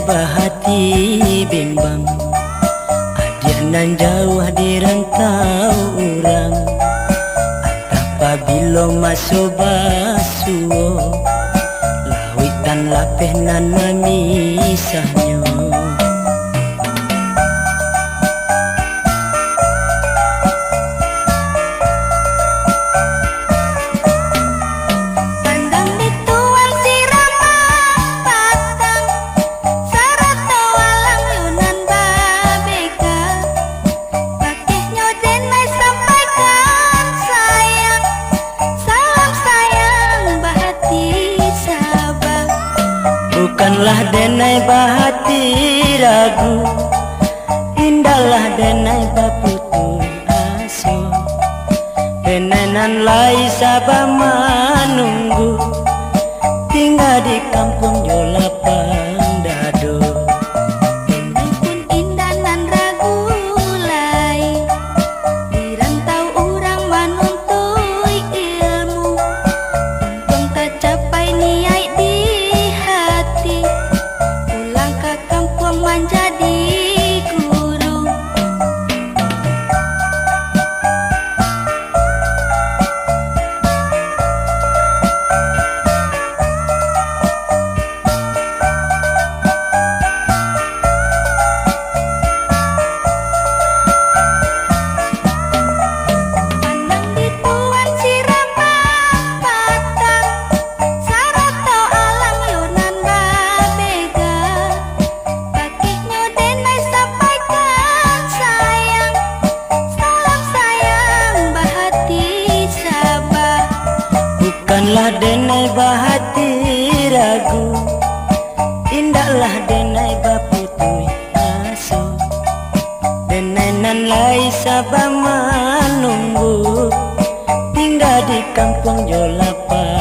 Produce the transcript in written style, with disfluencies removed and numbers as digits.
bahati bimbang, adia nan jauh di rantau urang. Apabila masuk basuo, lawitan lapeh nan memisahnya. Bukanlah denai bahati ragu, indahlah denai baputu aso. Denenan lai sabah menunggu, tinggal di kampung Jolapan Dado. Denai pun indah nan ragu lai, di rantau urang manuntui ilmu. Untung tak capai niat di hati, pulang ke kampung menjadi guru. Pandang di tuan siraman patang, sarato alang yunan babega. Pakihnya denai sampaikan sayang, salam sayang bahati Sabah. Bukanlah denai bahati ragu, indahlah denai baputu aso. Denenan lai sabah menunggu, tinggal di kampung Jolapan